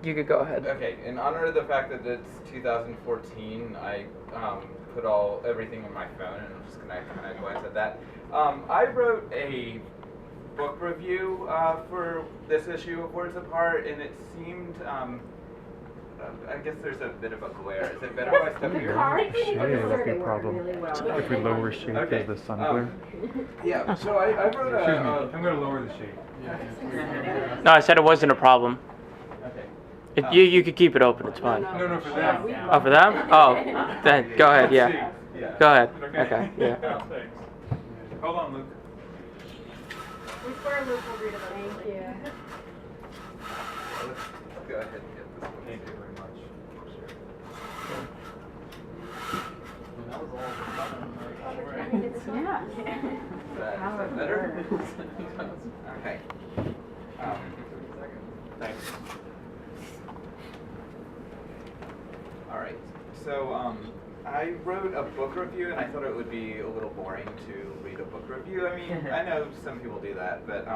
you could go ahead. Okay, in honor of the fact that it's 2014, I put everything in my phone, and I'm just gonna kind of glance at that. I wrote a book review for this issue of Worlds Apart, and it seemed. I guess there's a bit of a glare. Is it better if I step here? Shade would be a problem. If we lower shade Okay, because the sun glare. Yeah, so I wrote a. Excuse me, I'm going to lower the shade. No, I said it wasn't a problem. Okay. If you could keep it open, it's fine. No, for them. Oh, for them? Oh, then go ahead. Yeah. Yeah. Go ahead. Okay. Yeah. Thanks. Hold on, Luke. We swear Luke will read it. Thank you. Let's go ahead and get this one. Thank you very much. Is that better? Okay. Thanks. All right. So I wrote a book review, and I thought it would be a little boring to read a book review. I mean, I know some people do that, but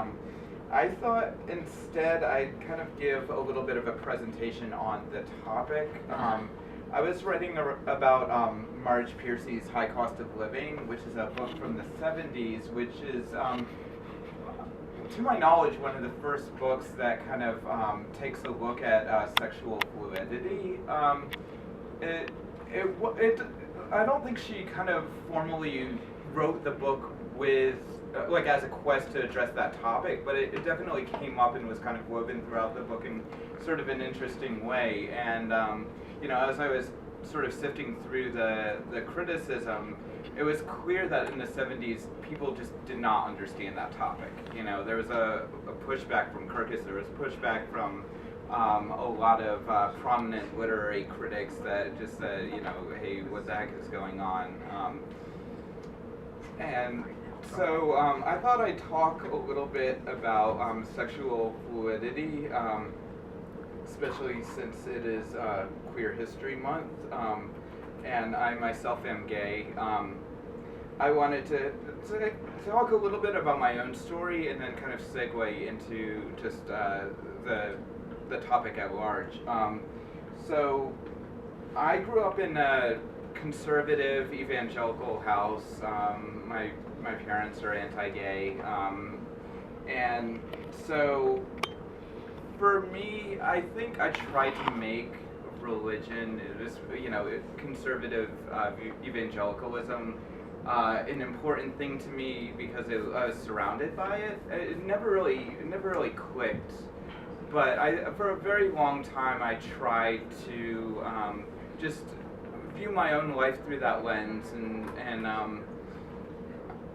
I thought instead I'd kind of give a little bit of a presentation on the topic. I was writing about Marge Piercy's High Cost of Living, which is a book from the 70s, which is, to my knowledge, one of the first books that kind of takes a look at sexual fluidity. I don't think she kind of formally wrote the book with, like, as a quest to address that topic, but it definitely came up and was kind of woven throughout the book in sort of an interesting way. And you know, as I was sort of sifting through the criticism, it was clear that in the 70s people just did not understand that topic. You know, there was a pushback from Kirkus, there was pushback from a lot of prominent literary critics that just said, you know, hey, what the heck is going on? And so I thought I'd talk a little bit about sexual fluidity, especially since it is Queer History Month, and I myself am gay. I wanted to talk a little bit about my own story and then kind of segue into just the topic at large. So I grew up in a conservative evangelical house. My parents are anti-gay, and so for me, I think I tried to make religion, you know, conservative evangelicalism, an important thing to me because I was surrounded by it. It never really clicked. But for a very long time, I tried to just view my own life through that lens, and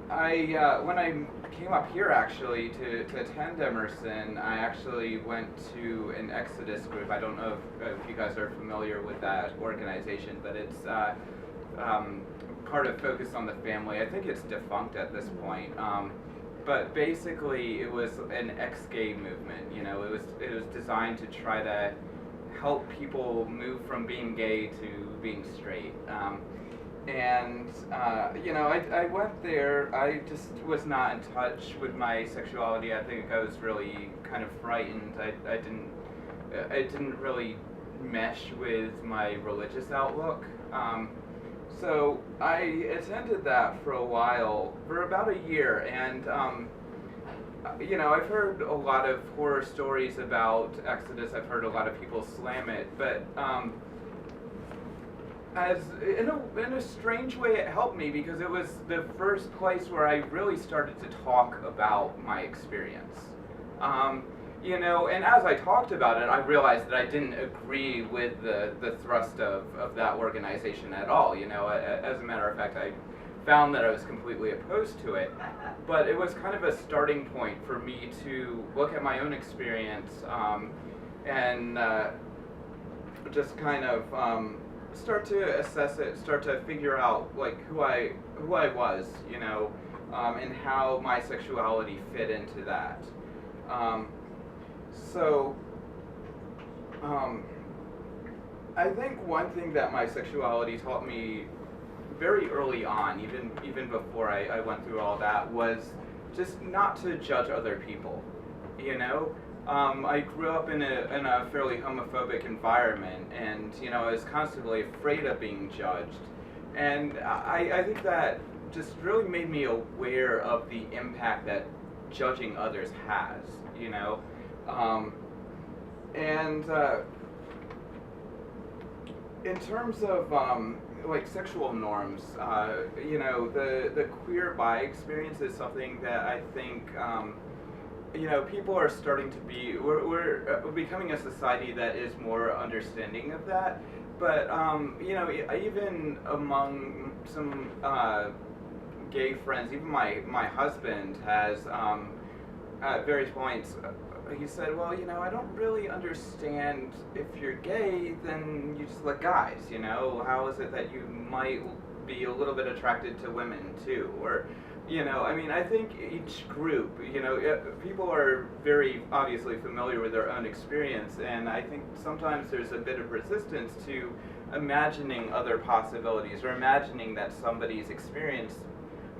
when I came up here actually to attend Emerson, I actually went to an Exodus group. I don't know if you guys are familiar with that organization, but it's part of Focus on the Family. I think it's defunct at this point. But basically, it was an ex-gay movement. You know, it was designed to try to help people move from being gay to being straight. You know, I went there. I just was not in touch with my sexuality. I think I was really kind of frightened. It didn't really mesh with my religious outlook. So I attended that for a while, for about a year, and you know, I've heard a lot of horror stories about Exodus. I've heard a lot of people slam it, but as in a strange way, it helped me because it was the first place where I really started to talk about my experience. You know, and as I talked about it, I realized that I didn't agree with the thrust of that organization at all. You know, as a matter of fact, I found that I was completely opposed to it. But it was kind of a starting point for me to look at my own experience and just kind of start to assess it, start to figure out like who I was, you know, and how my sexuality fit into that. So I think one thing that my sexuality taught me very early on, even before I went through all that, was just not to judge other people. You know, I grew up in a fairly homophobic environment, and I was constantly afraid of being judged, and I think that just really made me aware of the impact that judging others has, and in terms of like sexual norms, the queer bi experience is something that I think people are starting to be. We're becoming a society that is more understanding of that. But even among some gay friends, even my husband has at various points. He said, well, I don't really understand if you're gay, then you just like guys, How is it that you might be a little bit attracted to women too? Or, I think each group, people are very obviously familiar with their own experience, and I think sometimes there's a bit of resistance to imagining other possibilities or imagining that somebody's experience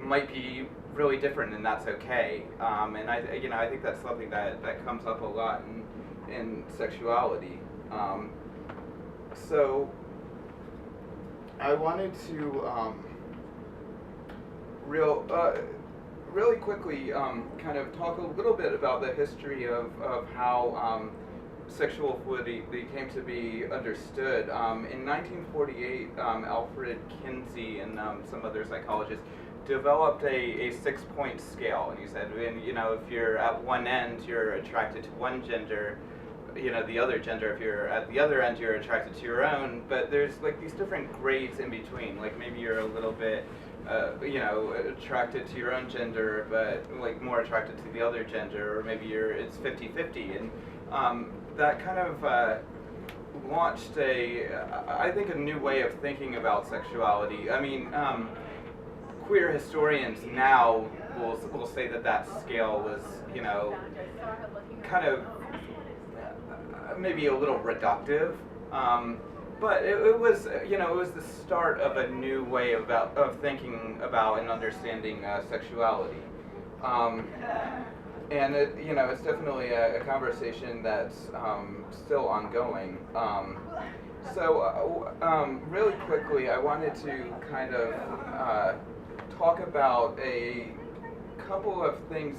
might be really different, and that's okay. And I think that's something that comes up a lot in sexuality. So I wanted to really quickly kind of talk a little bit about the history of how sexual fluidity came to be understood. In 1948, Alfred Kinsey and some other psychologists developed a 6-point scale, and he said, if you're at one end, you're attracted to one gender, the other gender. If you're at the other end, you're attracted to your own. But there's like these different grades in between. Like maybe you're a little bit, attracted to your own gender, but like more attracted to the other gender, or maybe it's 50-50, and that kind of launched I think a new way of thinking about sexuality. I mean. Queer historians now will say that scale was, kind of maybe a little reductive, but it was, it was the start of a new way of thinking about and understanding sexuality, and it's definitely a conversation that's still ongoing. So really quickly, I wanted to kind of talk about a couple of things.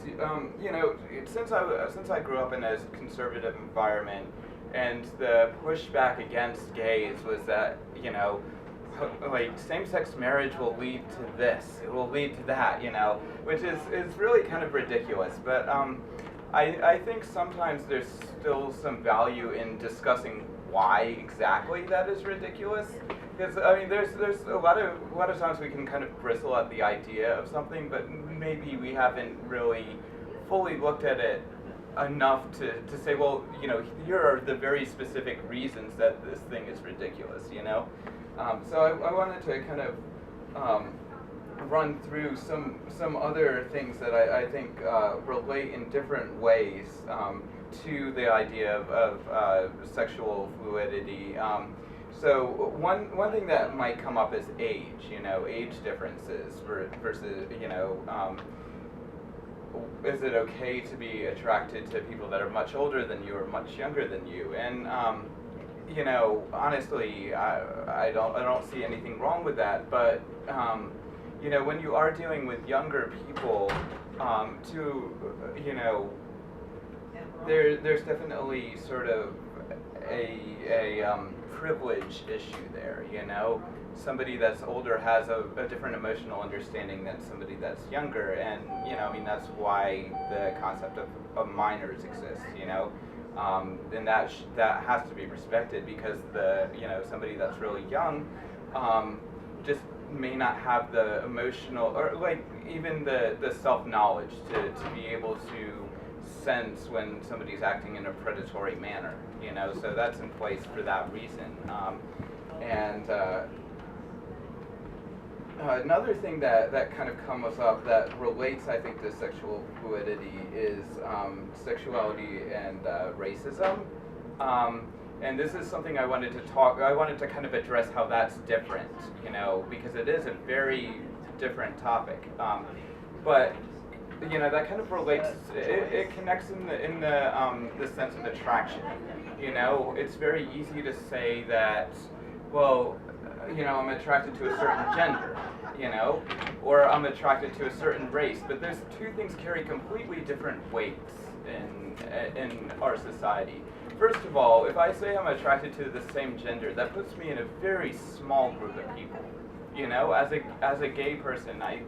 Since I grew up in a conservative environment, and the pushback against gays was that like same-sex marriage will lead to this, it will lead to that, which is really kind of ridiculous. But I think sometimes there's still some value in discussing why exactly that is ridiculous. Because there's a lot of times we can kind of bristle at the idea of something, but maybe we haven't really fully looked at it enough to say, well, here are the very specific reasons that this thing is ridiculous, So I wanted to kind of run through some other things that I think relate in different ways to the idea of sexual fluidity. So one thing that might come up is age, age differences versus, is it okay to be attracted to people that are much older than you or much younger than you? And, honestly, I don't see anything wrong with that, but, when you are dealing with younger people, there's definitely sort of a privilege issue there, Somebody that's older has a different emotional understanding than somebody that's younger, and, that's why the concept of minors exists, and that has to be respected, because somebody that's really young just may not have the emotional, or like even the self-knowledge to be able to sense when somebody's acting in a predatory manner, so that's in place for that reason. Another thing that kind of comes up that relates, I think, to sexual fluidity is sexuality and racism. And this is something I wanted to kind of address how that's different, because it is a very different topic. But that kind of relates. It connects in the sense of attraction. It's very easy to say that, well, I'm attracted to a certain gender, or I'm attracted to a certain race. But those two things carry completely different weights in our society. First of all, if I say I'm attracted to the same gender, that puts me in a very small group of people. As a gay person, I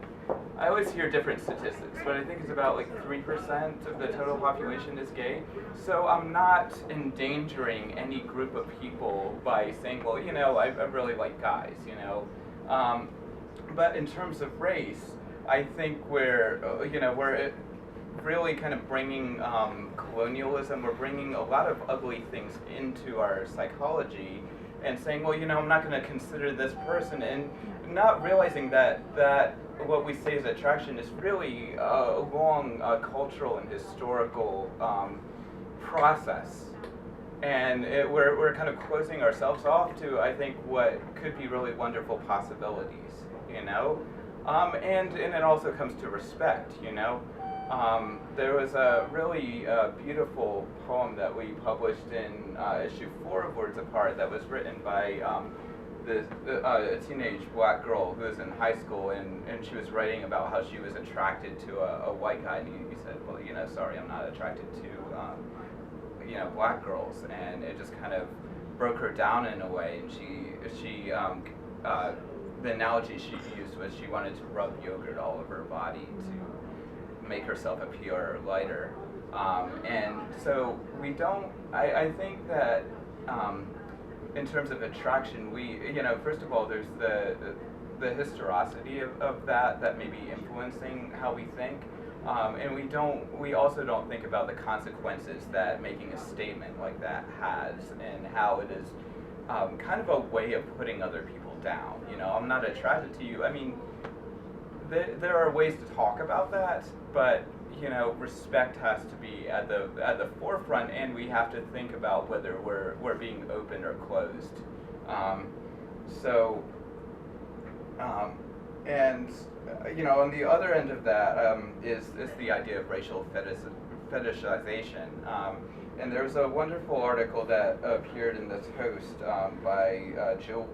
always hear different statistics, but I think it's about like 3% of the total population is gay. So I'm not endangering any group of people by saying, well, I really like guys, But in terms of race, I think we're really kind of bringing colonialism. We're bringing a lot of ugly things into our psychology and saying, well, I'm not going to consider this person, and not realizing that what we say is attraction is really a long cultural and historical process. And we're kind of closing ourselves off to, I think, what could be really wonderful possibilities, And it also comes to respect, There was a really beautiful poem that we published in issue 4 of Words Apart that was written by a teenage black girl who was in high school, and she was writing about how she was attracted to a white guy, and he said, well, sorry, I'm not attracted to black girls, and it just kind of broke her down in a way, and she the analogy she used was she wanted to rub yogurt all over her body to make herself appear lighter, and so we don't. I think that in terms of attraction, we first of all there's the historicity of that may be influencing how we think. And we also don't think about the consequences that making a statement like that has, and how it is kind of a way of putting other people down. I'm not attracted to you. I mean, there are ways to talk about that, but respect has to be at the forefront, and we have to think about whether we're being open or closed. And on the other end of that is the idea of racial fetishization. And there was a wonderful article that appeared in the Toast by Joel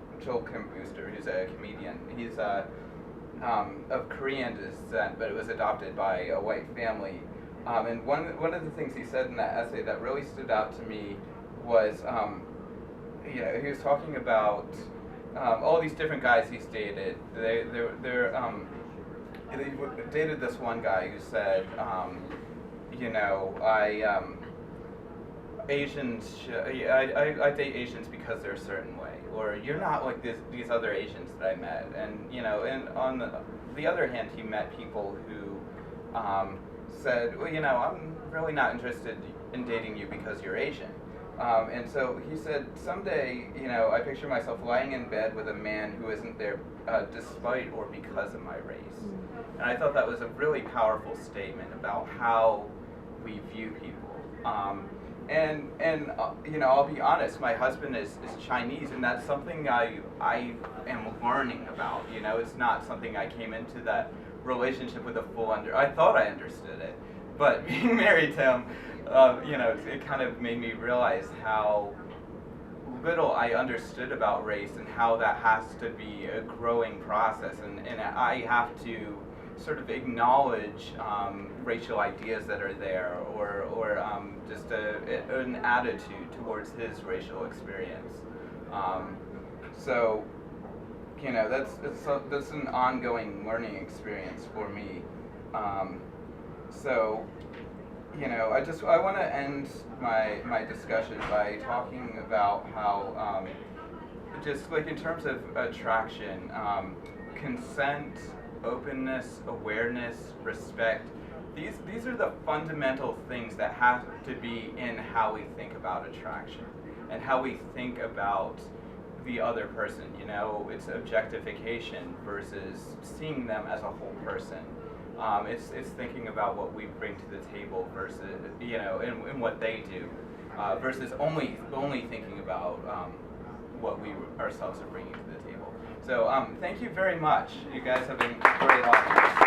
Kim Booster, who's a comedian. He's of Korean descent, but it was adopted by a white family. And one of the things he said in that essay that really stood out to me was, he was talking about all these different guys he's dated. They dated this one guy who said, I date Asians because they're a certain way, or you're not like these other Asians that I met. And and on the other hand, he met people who said, well, I'm really not interested in dating you because you're Asian. And so he said, someday, I picture myself lying in bed with a man who isn't there despite or because of my race. And I thought that was a really powerful statement about how we view people. I'll be honest, my husband is Chinese, and that's something I am learning about. It's not something I came into that relationship with a full I thought I understood it, but being married to him, it kind of made me realize how little I understood about race, and how that has to be a growing process, and I have to sort of acknowledge racial ideas that are there, or just an attitude towards his racial experience. That's an ongoing learning experience for me. I want to end my discussion by talking about how just like in terms of attraction, consent, openness, awareness, respect, these are the fundamental things that have to be in how we think about attraction and how we think about the other person. It's objectification versus seeing them as a whole person. It's thinking about what we bring to the table versus and what they do, versus only thinking about what we ourselves are bringing to the table. So thank you very much. You guys have been great audience.